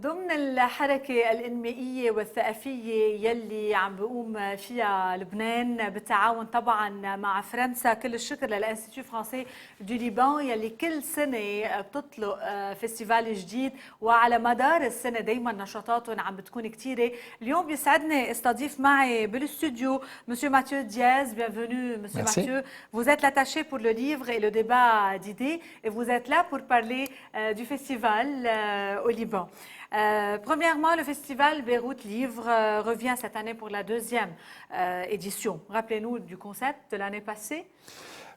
ضمن الحركة الإنمائية والثقافية يلي عم بقوم فيها لبنان بالتعاون طبعا مع فرنسا، كل الشكر للإنستيتيو فرانسي دو ليبان يلي كل سنة بتطلق فيستيفال جديد، وعلى مدار السنة دايما نشاطاتهم عم بتكون كثيرة. اليوم بيسعدني استضيف معي بالاستوديو Monsieur Mathieu Diaz. Bienvenue Monsieur Mathieu. Vous êtes l'attaché pour le livre et le débat d'idées et vous êtes là pour parler du festival au Liban. Premièrement, le festival Beyrouth Livre revient cette année pour la deuxième édition. Rappelez-nous du concept de l'année passée.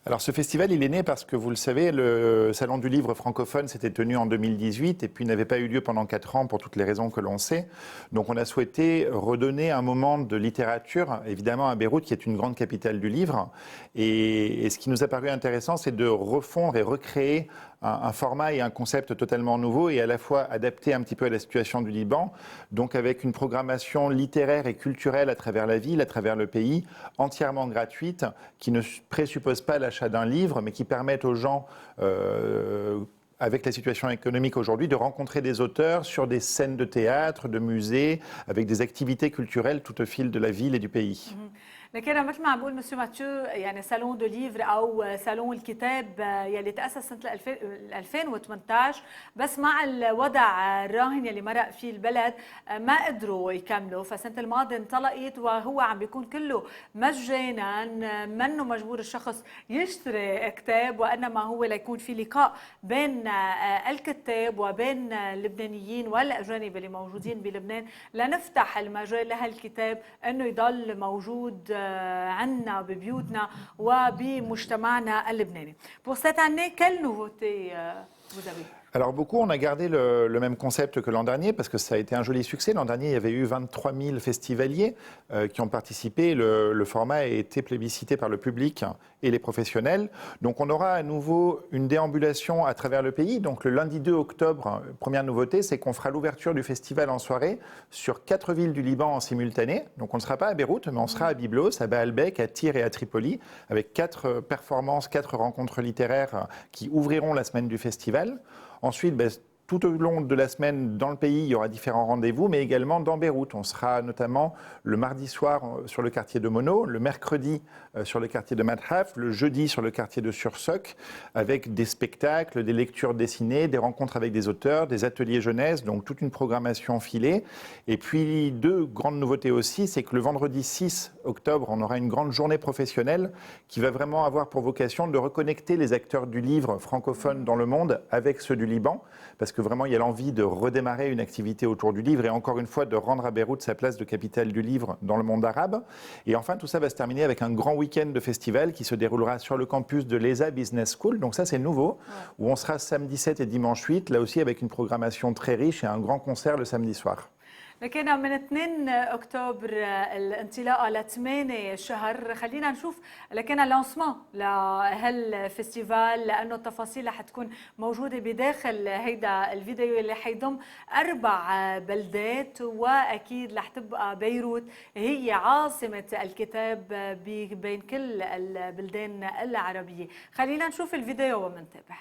Alors ce festival, il est né parce que, vous le savez, le Salon du Livre francophone s'était tenu en 2018 et puis n'avait pas eu lieu pendant 4 ans pour toutes les raisons que l'on sait. Donc on a souhaité redonner un moment de littérature, évidemment à Beyrouth, qui est une grande capitale du livre. Et ce qui nous a paru intéressant, c'est de refondre et recréer un format et un concept totalement nouveau et à la fois adapté un petit peu à la situation du Liban, donc avec une programmation littéraire et culturelle à travers la ville, à travers le pays, entièrement gratuite, qui ne présuppose pas l'achat d'un livre, mais qui permettent aux gens, avec la situation économique aujourd'hui, de rencontrer des auteurs sur des scènes de théâtre, de musées, avec des activités culturelles tout au fil de la ville et du pays. لكن مثل ما عم بقول مسيو ماتيو، يعني صالون دو ليفر او صالون الكتاب يلي تاسس سنه 2018، بس مع الوضع الراهن يلي مرق فيه البلد ما قدروا يكملوا، فسنه الماضي انطلقت وهو عم بيكون كله مجانا، منه مجبور الشخص يشتري كتاب، وانما هو ليكون في لقاء بين الكتاب وبين اللبنانيين والاجانب اللي موجودين بلبنان، لنفتح المجال لهالكتاب انه يضل موجود عنا ببيوتنا وبمجتمعنا اللبناني. Pour cette année, quelle nouveauté vous avez? Alors beaucoup, on a gardé le même concept que l'an dernier parce que ça a été un joli succès. L'an dernier, il y avait eu 23 000 festivaliers qui ont participé. Le format a été plébiscité par le public et les professionnels. Donc on aura à nouveau une déambulation à travers le pays. Donc le lundi 2 octobre, première nouveauté, c'est qu'on fera l'ouverture du festival en soirée sur 4 villes du Liban en simultané. Donc on ne sera pas à Beyrouth, mais on sera à Byblos, à Baalbek, à Tyr et à Tripoli, avec 4 performances, 4 rencontres littéraires qui ouvriront la semaine du festival. Ensuite, tout au long de la semaine, dans le pays, il y aura différents rendez-vous, mais également dans Beyrouth. On sera notamment le mardi soir sur le quartier de Mono, le mercredi sur le quartier de Madhaf, le jeudi sur le quartier de Sursock, avec des spectacles, des lectures dessinées, des rencontres avec des auteurs, des ateliers jeunesse, donc toute une programmation filée. Et puis 2 grandes nouveautés aussi, c'est que le vendredi 6 octobre, on aura une grande journée professionnelle qui va vraiment avoir pour vocation de reconnecter les acteurs du livre francophone dans le monde avec ceux du Liban, parce que vraiment il y a l'envie de redémarrer une activité autour du livre et encore une fois de rendre à Beyrouth sa place de capitale du livre dans le monde arabe. Et enfin tout ça va se terminer avec un grand week-end de festival qui se déroulera sur le campus de l'ESA Business School, donc ça c'est nouveau, où on sera samedi 7 et dimanche 8, là aussi avec une programmation très riche et un grand concert le samedi soir. لكن من 2 أكتوبر الانطلاقة ل 8 شهر، خلينا نشوف لكن اللانسمان لهالفستيفال، لأنه التفاصيل رح تكون موجودة بداخل هيدا الفيديو اللي حيضم 4 بلدات، وأكيد رح تبقى بيروت هي عاصمة الكتاب بين كل البلدان العربية. خلينا نشوف الفيديو ومنتابع.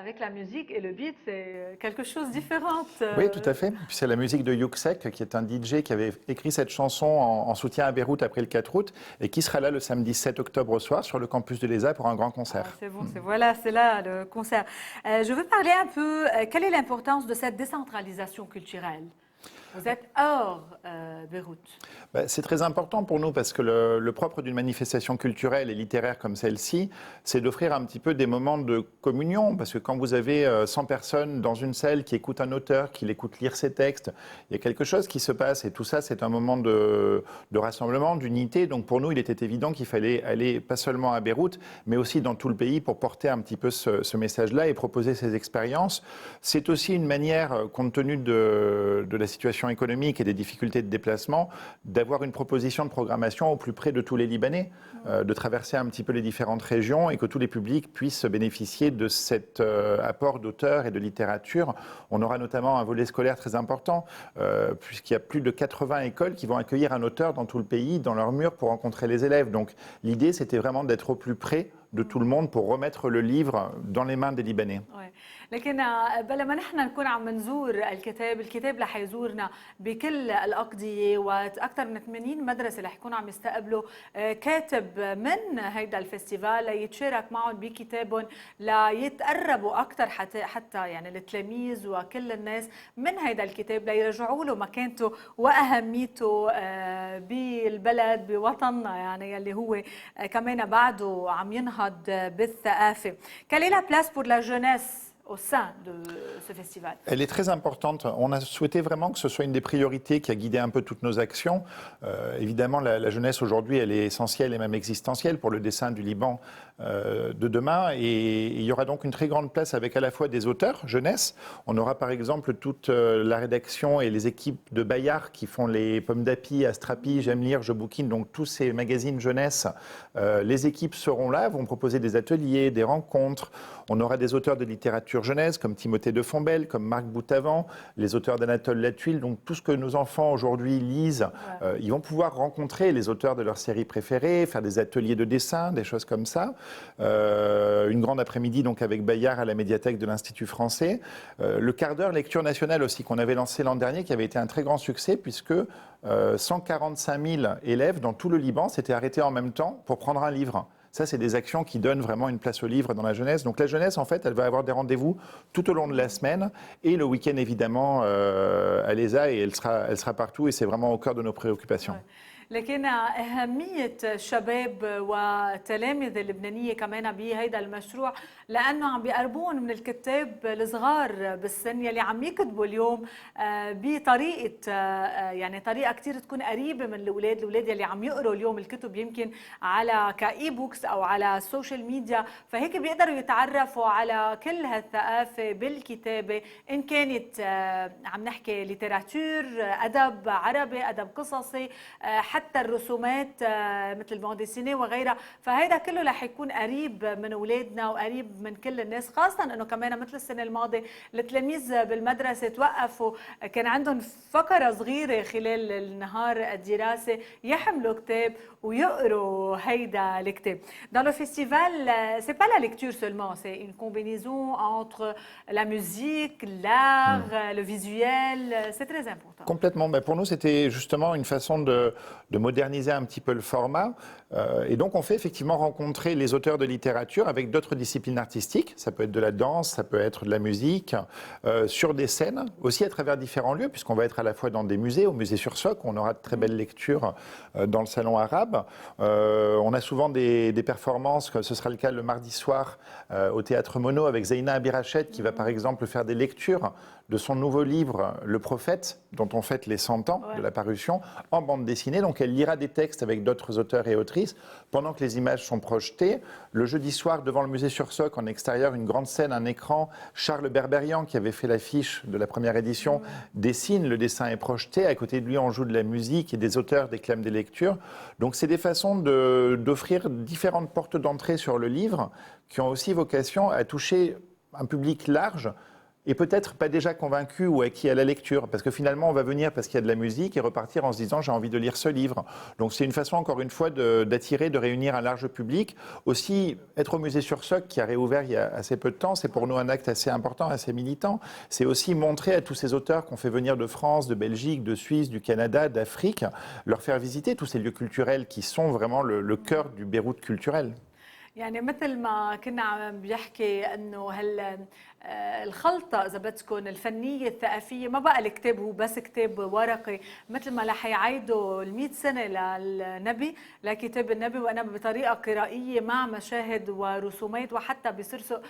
Avec la musique et le beat, c'est quelque chose de différent. Oui, tout à fait. C'est la musique de Yuksek, qui est un DJ qui avait écrit cette chanson en soutien à Beyrouth après le 4 août et qui sera là le samedi 7 octobre au soir sur le campus de l'ESA pour un grand concert. C'est bon, c'est là le concert. Je veux parler un peu, quelle est l'importance de cette décentralisation culturelle? Vous êtes hors Beyrouth. C'est très important pour nous parce que le propre d'une manifestation culturelle et littéraire comme celle-ci, c'est d'offrir un petit peu des moments de communion. Parce que quand vous avez 100 personnes dans une salle qui écoutent un auteur, qui l'écoutent lire ses textes, il y a quelque chose qui se passe. Et tout ça, c'est un moment de rassemblement, d'unité. Donc pour nous, il était évident qu'il fallait aller pas seulement à Beyrouth, mais aussi dans tout le pays pour porter un petit peu ce message-là et proposer ces expériences. C'est aussi une manière, compte tenu de la situation économique et des difficultés de déplacement, d'avoir une proposition de programmation au plus près de tous les Libanais, de traverser un petit peu les différentes régions et que tous les publics puissent bénéficier de cet apport d'auteurs et de littérature. On aura notamment un volet scolaire très important, puisqu'il y a plus de 80 écoles qui vont accueillir un auteur dans tout le pays, dans leurs murs, pour rencontrer les élèves. Donc l'idée, c'était vraiment d'être au plus près de tout le monde pour remettre le livre dans les mains des Libanais. Ouais. لكن بلا ما نحن نكون عم نزور الكتاب رح يزورنا بكل الأقضية وأكثر من 80 مدرسة رح يكونوا عم يستقبلوا كاتب من هيدا الفستيفال ليتشارك معهم بكتابهم ليتقربوا أكثر حتى يعني التلاميذ وكل الناس من هيدا الكتاب ليرجعوا له مكانته وأهميته بالبلد بوطننا يعني يلي هو كمان بعده عم ينهض بالثقافة. Quelle est la place pour la jeunesse au sein de ce festival? Elle est très importante. On a souhaité vraiment que ce soit une des priorités qui a guidé un peu toutes nos actions. Évidemment, la jeunesse aujourd'hui, elle est essentielle et même existentielle pour le dessin du Liban de demain. Et il y aura donc une très grande place avec à la fois des auteurs jeunesse. On aura par exemple toute la rédaction et les équipes de Bayard qui font les Pommes d'Api, Astrapi, J'aime lire, Je bouquine, donc tous ces magazines jeunesse. Les équipes seront là, vont proposer des ateliers, des rencontres. On aura des auteurs de littérature jeunesse comme Timothée de Fombelle, comme Marc Boutavant, les auteurs d'Anatole Latuile. Donc tout ce que nos enfants aujourd'hui lisent, ils vont pouvoir rencontrer les auteurs de leurs séries préférées, faire des ateliers de dessin, des choses comme ça. Une grande après-midi donc avec Bayard à la médiathèque de l'Institut français. Le quart d'heure lecture nationale aussi qu'on avait lancé l'an dernier, qui avait été un très grand succès puisque 145 000 élèves dans tout le Liban s'étaient arrêtés en même temps pour prendre un livre. Ça, c'est des actions qui donnent vraiment une place au livre dans la jeunesse. Donc la jeunesse, en fait, elle va avoir des rendez-vous tout au long de la semaine. Et le week-end, évidemment, elle les a et elle sera partout. Et c'est vraiment au cœur de nos préoccupations. Ouais. لكن أهمية الشباب والتلامذة اللبنانية كمان بهيدا المشروع لأنه عم بيقربون من الكتاب الصغار بالسن يلي عم يكتبوا اليوم بطريقة يعني طريقة كتير تكون قريبة من الأولاد يلي عم يقروا اليوم الكتب يمكن على كإي بوكس أو على السوشيال ميديا فهيك بيقدروا يتعرفوا على كل هالثقافة بالكتابة إن كانت عم نحكي ليتراتور أدب عربي أدب قصصي حتى الرسومات مثل الباند ديسيني وغيرها فهيدا كله رح يكون قريب من اولادنا وقريب من كل الناس خاصه انه كمان مثل السنه الماضيه التلاميذ بالمدرسه توقفوا كان عندهم فقره صغيره خلال النهار الدراسي يحملوا كتاب ويقروا هيدا الكتاب. Dans le festival, c'est pas la lecture seulement, c'est une combinaison entre la musique, l'art, le visuel, c'est très important. Complètement. Mais pour nous, c'était justement une façon de moderniser un petit peu le format. Et donc, on fait effectivement rencontrer les auteurs de littérature avec d'autres disciplines artistiques. Ça peut être de la danse, ça peut être de la musique, sur des scènes, aussi à travers différents lieux, puisqu'on va être à la fois dans des musées, au musée sur Soc, on aura de très belles lectures dans le salon arabe. On a souvent des performances, ce sera le cas le mardi soir au Théâtre Mono avec Zeina Abirachet qui va par exemple faire des lectures de son nouveau livre Le Prophète, dont on fête les 100 ans de la parution, en bande dessinée. Donc elle lira des textes avec d'autres auteurs et autrices pendant que les images sont projetées. Le jeudi soir, devant le musée sur Soc, en extérieur, une grande scène, un écran. Charles Berberian, qui avait fait l'affiche de la première édition, dessine, le dessin est projeté. À côté de lui, on joue de la musique et des auteurs déclament des lectures. Donc c'est des façons d'offrir différentes portes d'entrée sur le livre qui ont aussi vocation à toucher un public large et peut-être pas déjà convaincu ou acquis à la lecture, parce que finalement on va venir parce qu'il y a de la musique et repartir en se disant j'ai envie de lire ce livre. Donc c'est une façon encore une fois d'attirer, de réunir un large public. Aussi être au musée sur Soc qui a réouvert il y a assez peu de temps, c'est pour nous un acte assez important, assez militant. C'est aussi montrer à tous ces auteurs qu'on fait venir de France, de Belgique, de Suisse, du Canada, d'Afrique, leur faire visiter tous ces lieux culturels qui sont vraiment le cœur du Beyrouth culturel. يعني مثل ما كنا عم بيحكي انه الخلطة إذا بدكم الفنية الثقافية. ما بقى الكتاب هو بس كتاب ورقي مثل ما رح يعيدوا ال100 سنة للنبي لكتاب النبي، وأنا بطريقة قرائية مع مشاهد ورسومات، وحتى بصرصق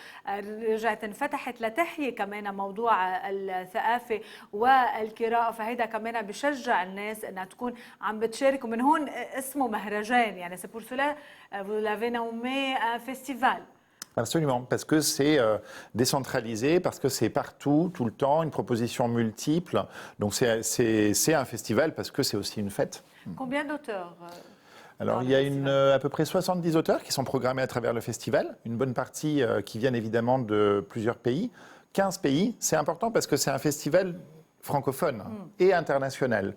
رجعت انفتحت لتحيي كمان موضوع الثقافة والقراءة. فهيدا كمان بشجع الناس أنها تكون عم بتشارك، ومن هون اسمه مهرجان. يعني c'est pour cela vous l'avez nommé un festival. Absolument, parce que c'est décentralisé, parce que c'est partout, tout le temps, une proposition multiple. Donc c'est un festival parce que c'est aussi une fête. Combien d'auteurs Alors il y a à peu près 70 auteurs qui sont programmés à travers le festival, une bonne partie qui viennent évidemment de plusieurs pays. 15 pays, c'est important parce que c'est un festival francophone et international.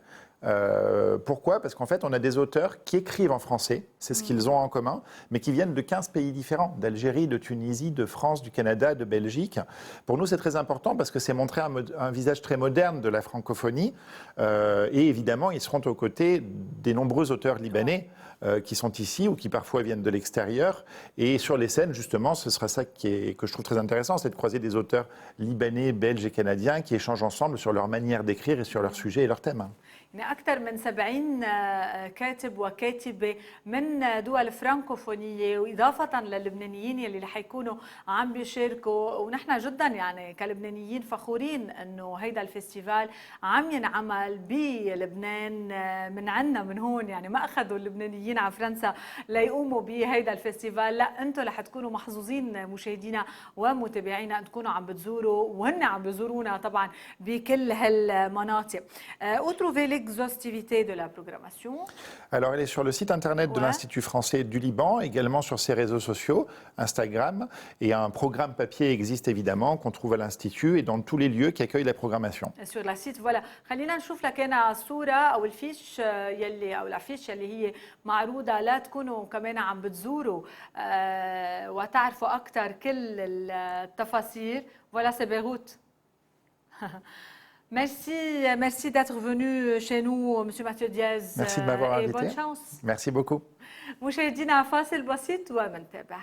Pourquoi? Parce qu'en fait, on a des auteurs qui écrivent en français, c'est ce qu'ils ont en commun, mais qui viennent de 15 pays différents, d'Algérie, de Tunisie, de France, du Canada, de Belgique. Pour nous, c'est très important parce que c'est montrer un visage très moderne de la francophonie. Et évidemment, ils seront aux côtés des nombreux auteurs libanais qui sont ici ou qui parfois viennent de l'extérieur. Et sur les scènes, justement, ce sera ça que je trouve très intéressant, c'est de croiser des auteurs libanais, belges et canadiens qui échangent ensemble sur leur manière d'écrire et sur leurs sujets et leurs thèmes. يعني أكثر من 70 كاتب وكاتبة من دول فرانكوفونية، وإضافة للبنانيين يلي رح يكونوا عم بيشاركوا. ونحن جدا يعني كلبنانيين فخورين إنه هيدا الفستيفال عم ينعمل بلبنان من عنا من هون. يعني ما أخذوا اللبنانيين على فرنسا ليقوموا بهيدا الفستيفال، لا أنتم رح تكونوا محظوظين مشاهدينا ومتابعينا أن تكونوا عم بتزوروا وهن عم بيزورونا طبعا بكل هالمناطق. L'exhaustivité de la programmation. Alors, elle est sur le site internet de l'Institut français du Liban, également sur ses réseaux sociaux, Instagram, et un programme papier existe évidemment qu'on trouve à l'Institut et dans tous les lieux qui accueillent la programmation. Sur le site, voilà. خلينا نشوف لكن الصورة أو الفيش يلي أو الافيش يلي هي معروضة، لا تكونوا كمان عم بتزوروا وتعرفوا أكثر كل التفاصيل. Voilà, c'est Beyrouth. Merci d'être venu chez nous, Monsieur Mathieu Diaz. Merci de m'avoir invité. Et bonne chance. Merci beaucoup. مشاهدينا فاصل بسيط ومنتابع.